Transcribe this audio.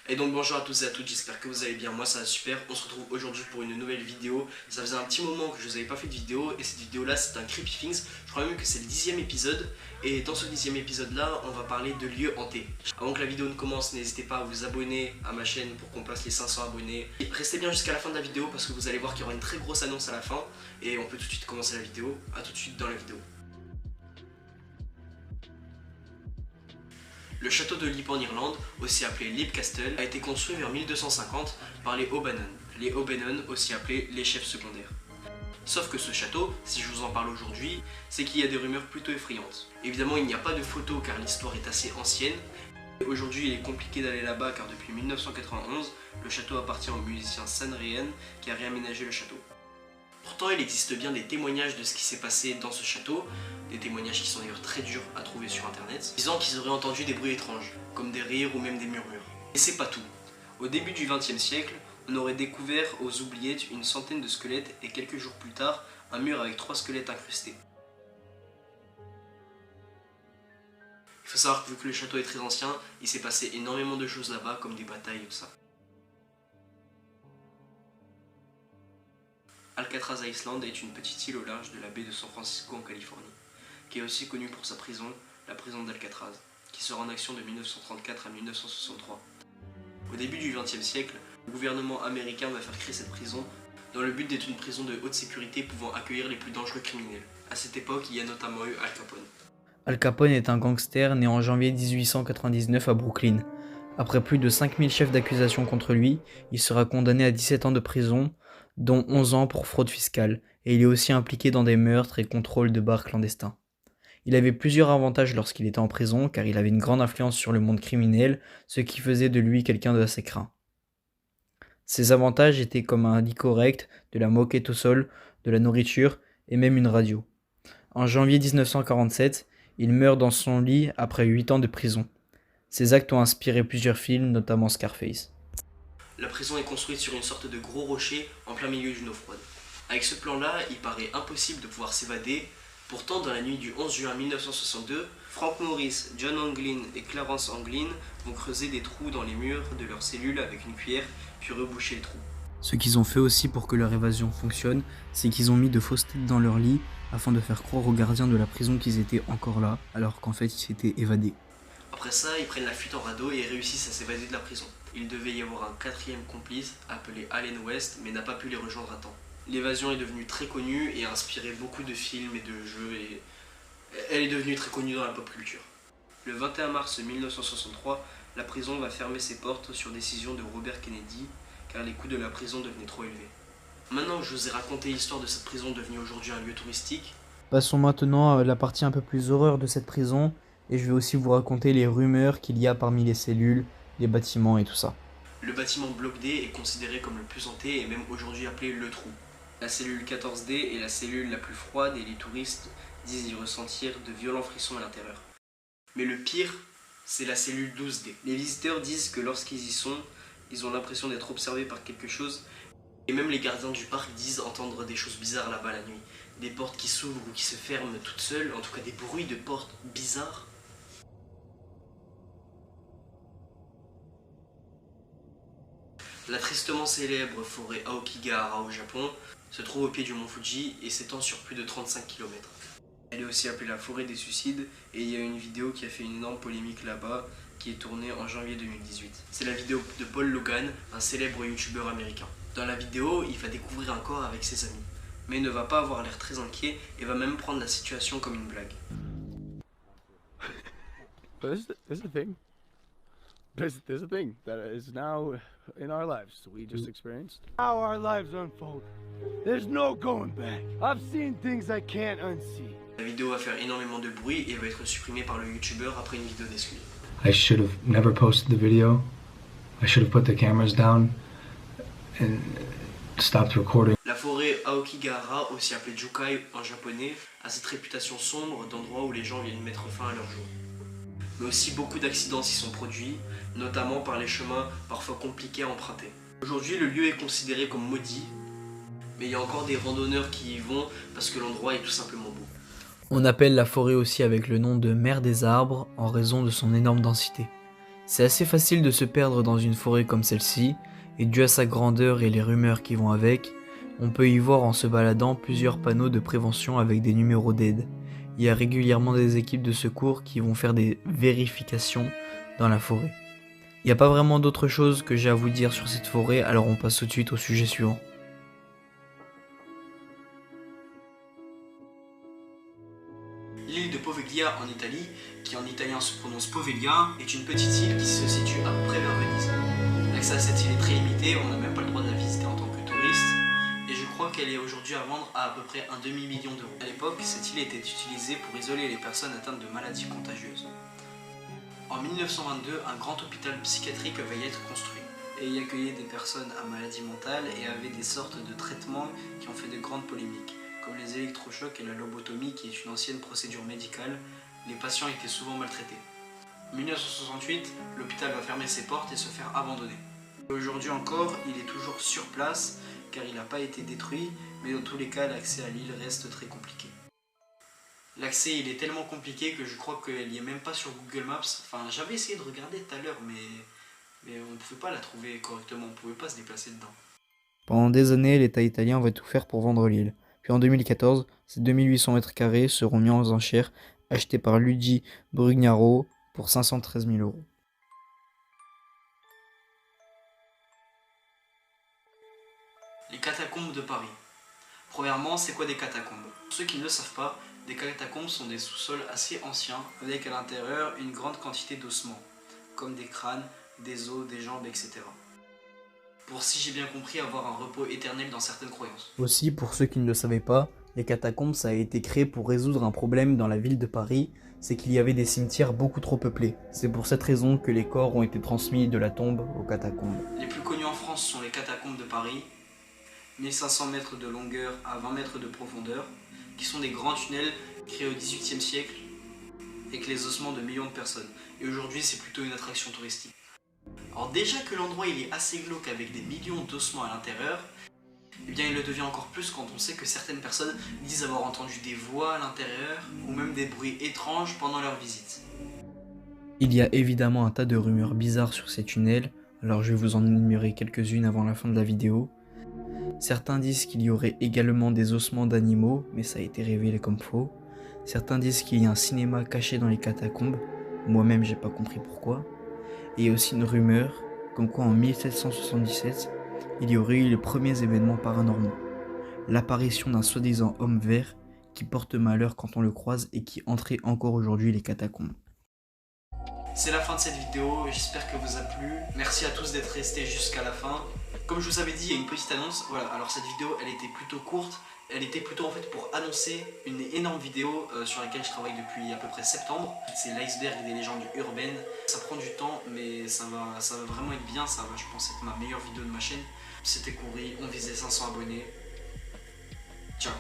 Et donc bonjour à tous et à toutes, j'espère que vous allez bien, moi ça va super. On se retrouve aujourd'hui pour une nouvelle vidéo. Ça faisait un petit moment que je vous avais pas fait de vidéo, et cette vidéo là c'est un Creepy Things. Je crois même que c'est le 10e épisode, et dans ce 10e épisode là on va parler de lieux hantés. Avant que la vidéo ne commence, n'hésitez pas à vous abonner à ma chaîne pour qu'on passe les 500 abonnés. Et restez bien jusqu'à la fin de la vidéo parce que vous allez voir qu'il y aura une très grosse annonce à la fin. Et on peut tout de suite commencer la vidéo, à tout de suite dans la vidéo. Le château de Leap en Irlande, aussi appelé Leap Castle, a été construit vers 1250 par les O'Bannon. Les O'Bannon, aussi appelés les chefs secondaires. Sauf que ce château, si je vous en parle aujourd'hui, c'est qu'il y a des rumeurs plutôt effrayantes. Évidemment, il n'y a pas de photos car l'histoire est assez ancienne. Aujourd'hui, il est compliqué d'aller là-bas car depuis 1991, le château appartient au musicien San Ryan qui a réaménagé le château. Pourtant, il existe bien des témoignages de ce qui s'est passé dans ce château, des témoignages qui sont d'ailleurs très durs à trouver sur internet, disant qu'ils auraient entendu des bruits étranges, comme des rires ou même des murmures. Et c'est pas tout. Au début du XXe siècle, on aurait découvert aux oubliettes une centaine de squelettes et quelques jours plus tard, un mur avec 3 squelettes incrustés. Il faut savoir que vu que le château est très ancien, il s'est passé énormément de choses là-bas, comme des batailles et tout ça. Alcatraz Island est une petite île au large de la baie de San Francisco en Californie, qui est aussi connue pour sa prison, la prison d'Alcatraz, qui sera en action de 1934 à 1963. Au début du XXe siècle, le gouvernement américain va faire créer cette prison dans le but d'être une prison de haute sécurité pouvant accueillir les plus dangereux criminels. À cette époque, il y a notamment eu Al Capone. Al Capone est un gangster né en janvier 1899 à Brooklyn. Après plus de 5000 chefs d'accusation contre lui, il sera condamné à 17 ans de prison, dont 11 ans pour fraude fiscale, et il est aussi impliqué dans des meurtres et contrôles de bars clandestins. Il avait plusieurs avantages lorsqu'il était en prison, car il avait une grande influence sur le monde criminel, ce qui faisait de lui quelqu'un d'assez craint. Ses avantages étaient comme un lit correct, de la moquette au sol, de la nourriture et même une radio. En janvier 1947, il meurt dans son lit après 8 ans de prison. Ses actes ont inspiré plusieurs films, notamment Scarface. La prison est construite sur une sorte de gros rocher en plein milieu d'une eau froide. Avec ce plan-là, il paraît impossible de pouvoir s'évader. Pourtant, dans la nuit du 11 juin 1962, Frank Morris, John Anglin et Clarence Anglin vont creuser des trous dans les murs de leur cellule avec une cuillère, puis reboucher les trous. Ce qu'ils ont fait aussi pour que leur évasion fonctionne, c'est qu'ils ont mis de fausses têtes dans leur lit afin de faire croire aux gardiens de la prison qu'ils étaient encore là, alors qu'en fait ils s'étaient évadés. Après ça, ils prennent la fuite en radeau et réussissent à s'évader de la prison. Il devait y avoir un quatrième complice appelé Allen West, mais n'a pas pu les rejoindre à temps. L'évasion est devenue très connue et a inspiré beaucoup de films et de jeux, et elle est devenue très connue dans la pop culture. Le 21 mars 1963, la prison va fermer ses portes sur décision de Robert Kennedy, car les coûts de la prison devenaient trop élevés. Maintenant que je vous ai raconté l'histoire de cette prison devenue aujourd'hui un lieu touristique, Passons maintenant à la partie un peu plus horreur de cette prison, et je vais aussi vous raconter les rumeurs qu'il y a parmi les cellules, les bâtiments et tout ça. le bâtiment Bloc D est considéré comme le plus hanté et même aujourd'hui appelé le trou. La cellule 14D est la cellule la plus froide et les touristes disent y ressentir de violents frissons à l'intérieur. Mais le pire, c'est la cellule 12D. Les visiteurs disent que lorsqu'ils y sont, ils ont l'impression d'être observés par quelque chose. Et même les gardiens du parc disent entendre des choses bizarres là-bas la nuit. Des portes qui s'ouvrent ou qui se ferment toutes seules, en tout cas des bruits de portes bizarres. La tristement célèbre forêt Aokigahara au Japon se trouve au pied du mont Fuji et s'étend sur plus de 35 km. Elle est aussi appelée la forêt des suicides et il y a une vidéo qui a fait une énorme polémique là-bas qui est tournée en janvier 2018. C'est la vidéo de Paul Logan, un célèbre youtubeur américain. Dans la vidéo, il va découvrir un corps avec ses amis, mais il ne va pas avoir l'air très inquiet et va même prendre la situation comme une blague. There's a thing. There's a thing that is now in our lives we just experienced. How our lives unfold. There's no going back. I've seen things I can't unsee. La vidéo va faire énormément de bruit et va être supprimée par le youtubeur après une vidéo d'excuse. I should have never posted the video. I should have put the cameras down and stopped recording. La forêt Aokigahara, aussi appelée Jukai en japonais, a cette réputation sombre d'endroit où les gens viennent mettre fin à leur jour. Mais aussi beaucoup d'accidents s'y sont produits, notamment par les chemins parfois compliqués à emprunter. Aujourd'hui, le lieu est considéré comme maudit, mais il y a encore des randonneurs qui y vont parce que l'endroit est tout simplement beau. On appelle la forêt aussi avec le nom de mer des arbres en raison de son énorme densité. C'est assez facile de se perdre dans une forêt comme celle-ci, et dû à sa grandeur et les rumeurs qui vont avec, on peut y voir en se baladant plusieurs panneaux de prévention avec des numéros d'aide. Il y a régulièrement des équipes de secours qui vont faire des vérifications dans la forêt. Il n'y a pas vraiment d'autre chose que j'ai à vous dire sur cette forêt, alors on passe tout de suite au sujet suivant. L'île de Poveglia en Italie, qui en italien se prononce Poveglia, est une petite île qui se situe à peu près vers Venise. L'accès à cette île est très limité, on n'a même pas le droit de la visiter en tant que touriste, et je crois qu'elle est aujourd'hui à vendre à peu près un demi-million d'euros. À l'époque, cette île était utilisée pour isoler les personnes atteintes de maladies contagieuses. En 1922, un grand hôpital psychiatrique va y être construit, et y accueillait des personnes à maladies mentales et avait des sortes de traitements qui ont fait de grandes polémiques, comme les électrochocs et la lobotomie qui est une ancienne procédure médicale. Les patients étaient souvent maltraités. En 1968, l'hôpital va fermer ses portes et se faire abandonner. Aujourd'hui encore, il est toujours sur place car il n'a pas été détruit, mais dans tous les cas, l'accès à l'île reste très compliqué. L'accès il est tellement compliqué que je crois qu'il n'y est même pas sur Google Maps. Enfin, j'avais essayé de regarder tout à l'heure, mais on ne pouvait pas la trouver correctement, on ne pouvait pas se déplacer dedans. Pendant des années, l'État italien va tout faire pour vendre l'île. Puis en 2014, ces 2800 mètres carrés seront mis en enchères, achetés par Luigi Brugnaro pour 513 000 euros. Les catacombes de Paris. Premièrement, c'est quoi des catacombes? Pour ceux qui ne le savent pas, des catacombes sont des sous-sols assez anciens, avec à l'intérieur une grande quantité d'ossements, comme des crânes, des os, des jambes, etc. Pour, si j'ai bien compris, avoir un repos éternel dans certaines croyances. Aussi, pour ceux qui ne le savaient pas, les catacombes ça a été créé pour résoudre un problème dans la ville de Paris, c'est qu'il y avait des cimetières beaucoup trop peuplés. C'est pour cette raison que les corps ont été transmis de la tombe aux catacombes. Les plus connus en France sont les catacombes de Paris, 1500 mètres de longueur à 20 mètres de profondeur, qui sont des grands tunnels créés au XVIIIe siècle avec les ossements de millions de personnes. Et aujourd'hui, c'est plutôt une attraction touristique. Alors déjà que l'endroit il est assez glauque avec des millions d'ossements à l'intérieur, eh bien il le devient encore plus quand on sait que certaines personnes disent avoir entendu des voix à l'intérieur ou même des bruits étranges pendant leur visite. Il y a évidemment un tas de rumeurs bizarres sur ces tunnels, alors je vais vous en énumérer quelques-unes avant la fin de la vidéo. Certains disent qu'il y aurait également des ossements d'animaux, mais ça a été révélé comme faux. Certains disent qu'il y a un cinéma caché dans les catacombes, moi-même j'ai pas compris pourquoi. Et il y a aussi une rumeur, comme quoi en 1777, il y aurait eu les premiers événements paranormaux. L'apparition d'un soi-disant homme vert qui porte malheur quand on le croise et qui entrait encore aujourd'hui les catacombes. C'est la fin de cette vidéo, j'espère qu'elle vous a plu. Merci à tous d'être restés jusqu'à la fin. Comme je vous avais dit, il y a une petite annonce. Voilà, alors cette vidéo, elle était plutôt courte. Elle était plutôt en fait pour annoncer une énorme vidéo sur laquelle je travaille depuis à peu près septembre. C'est l'iceberg des légendes urbaines. Ça prend du temps, mais ça va vraiment être bien. Ça va, je pense, être ma meilleure vidéo de ma chaîne. C'était Kouri, on visait 500 abonnés. Ciao.